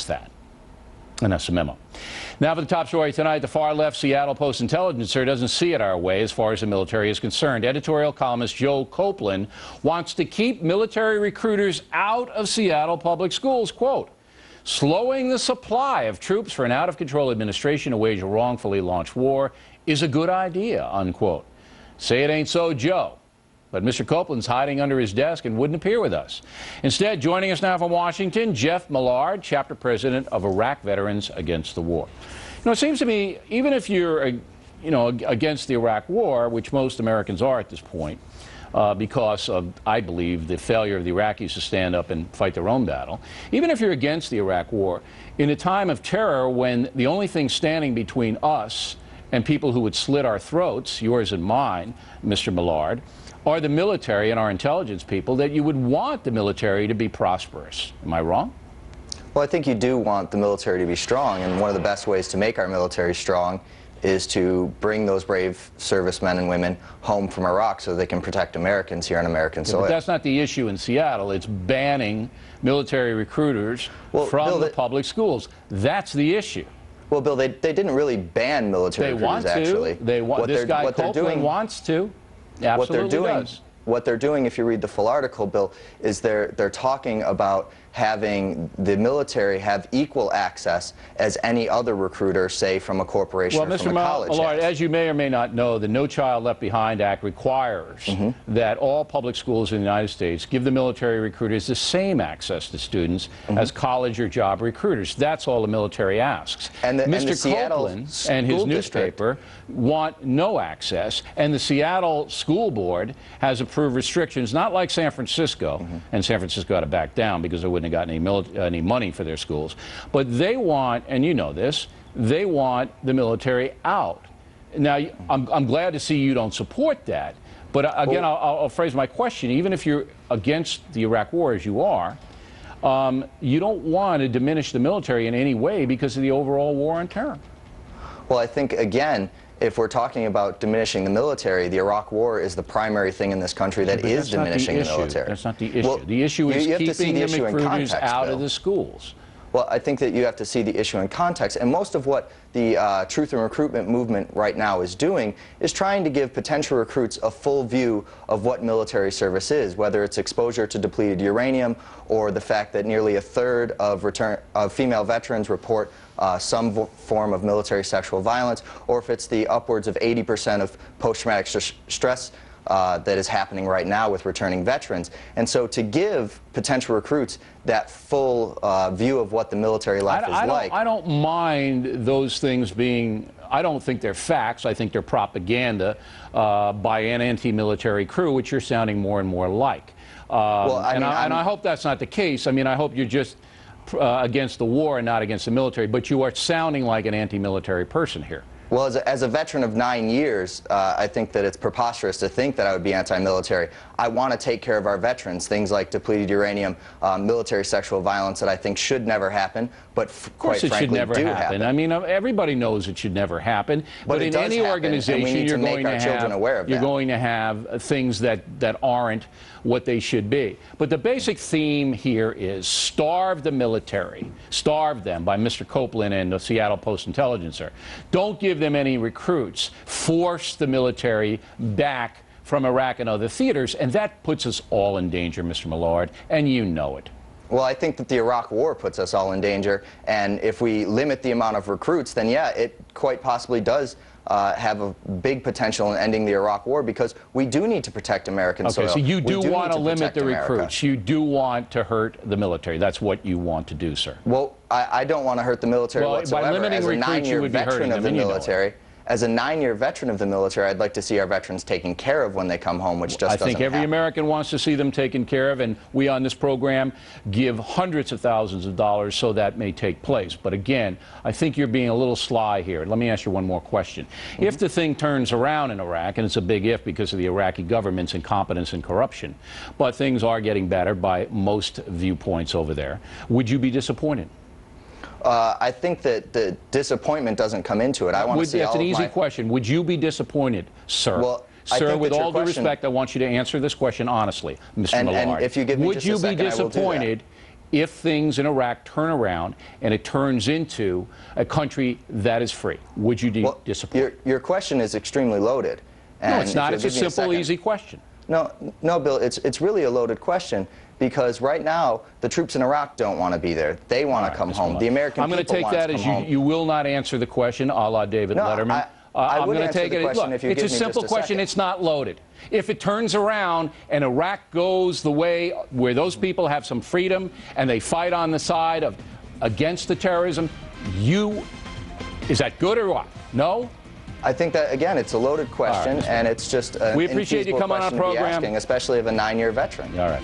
against that. And that's the memo. Now for the top story tonight, the far-left Seattle Post-Intelligencer doesn't see it our way as far as the military is concerned. Editorial columnist Joe Copeland wants to keep military recruiters out of Seattle public schools. Quote, slowing the supply of troops for an out-of-control administration to wage a wrongfully launched war is a good idea, unquote. Say it ain't so, Joe. But Mr. Copeland's hiding under his desk and wouldn't appear with us. Instead, joining us now from Washington, Jeff Millard, chapter president of Iraq Veterans Against the War. You know, it seems to me, even if you're, against the Iraq War, which most Americans are at this point, because of, I believe, the failure of the Iraqis to stand up and fight their own battle, even if you're against the Iraq War, in a time of terror when the only thing standing between us and people who would slit our throats, yours and mine, Mr. Millard, are the military and our intelligence people, that you would want the military to be prosperous. Am I wrong? Well, I think you do want the military to be strong, and one of the best ways to make our military strong is to bring those brave servicemen and women home from Iraq so they can protect Americans here on American soil. But that's not the issue in Seattle. It's banning military recruiters from the public schools. That's the issue. Well, Bill, they didn't really ban military recruiters, actually. They want to. This guy Copeland wants to. Absolutely what they're doing, if you read the full article, Bill, is they're talking about having the military have equal access as any other recruiter, say, from a corporation or from a college. Well, Mr. Millard, as you may or may not know, the No Child Left Behind Act requires that all public schools in the United States give the military recruiters the same access to students as college or job recruiters. That's all the military asks. And Mr. Copeland and his newspaper want no access, and the Seattle School Board has approved restrictions, not like San Francisco, and San Francisco had to back down because they wouldn't have gotten any money for their schools. But they want, and you know this, they want the military out. Now, I'm glad to see you don't support that. But again, I'll phrase my question. Even if you're against the Iraq War, as you are, you don't want to diminish the military in any way because of the overall war on terror. Well, I think, again, if we're talking about diminishing the military, the Iraq War is the primary thing in this country that is diminishing the military. That's not the issue. Well, the issue is keeping the recruiters out of the schools. Well, I think that you have to see the issue in context, and most of what the Truth in Recruitment movement right now is doing is trying to give potential recruits a full view of what military service is, whether it's exposure to depleted uranium or the fact that nearly a third of female veterans report some form of military sexual violence, or if it's the upwards of 80% of post-traumatic stress that is happening right now with returning veterans. And so to give potential recruits that full view of what the military life is like. I don't mind those things being, I don't think they're facts. I think they're propaganda by an anti-military crew, which you're sounding more and more like. And I hope that's not the case. I mean, I hope you're just against the war and not against the military, but you are sounding like an anti-military person here. Well, as a veteran of 9 years, I think that it's preposterous to think that I would be anti-military. I want to take care of our veterans, things like depleted uranium, military sexual violence that I think should never happen, but quite frankly should never happen. I mean, everybody knows it should never happen. But in any organization, you're going to have things that aren't what they should be. But the basic theme here is starve the military, starve them, by Mr. Copeland and the Seattle Post-Intelligencer. Don't give them any recruits. Force the military back from Iraq and other theaters, and that puts us all in danger, Mr. Millard, and you know it. Well, I think that the Iraq War puts us all in danger, and if we limit the amount of recruits, then yeah, it quite possibly does have a big potential in ending the Iraq War, because we do need to protect American soil. Okay, so you do want to limit the recruits. You do want to hurt the military. That's what you want to do, sir. Well, I don't want to hurt the military whatsoever. By limiting recruits, you would be hurting them, and you know it. As a 9-year veteran of the military, I'd like to see our veterans taken care of when they come home, which just doesn't happen. I think every American wants to see them taken care of, and we on this program give hundreds of thousands of dollars so that may take place. But again, I think you're being a little sly here. Let me ask you one more question. If the thing turns around in Iraq, and it's a big if because of the Iraqi government's incompetence and corruption, but things are getting better by most viewpoints over there, would you be disappointed? I think that the disappointment doesn't come into it. I want to see That's an easy question. Would you be disappointed, sir? Well, sir, with all due respect, I want you to answer this question honestly, Mr. Millard. And if you give me would you be disappointed if things in Iraq turn around and it turns into a country that is free? Would you disappoint? Your question is extremely loaded. No, it's And not. if It's a you'll give me simple, second. easy question. No, Bill, it's really a loaded question because right now the troops in Iraq don't want to be there. They want to come home. The American I'm going to people take want that to as come home. you will not answer the question, a la David No, Letterman. I I'm would going to answer take the it. question Look, if you it's give a me simple just a question. second. It's not loaded. If it turns around and Iraq goes the way where those people have some freedom and they fight on the side of against the terrorism, is that good or what? No? I think that, again, it's a loaded question, All right. and it's just an We appreciate you infeasible coming on our question to be program. asking, especially of a 9-year veteran. All right.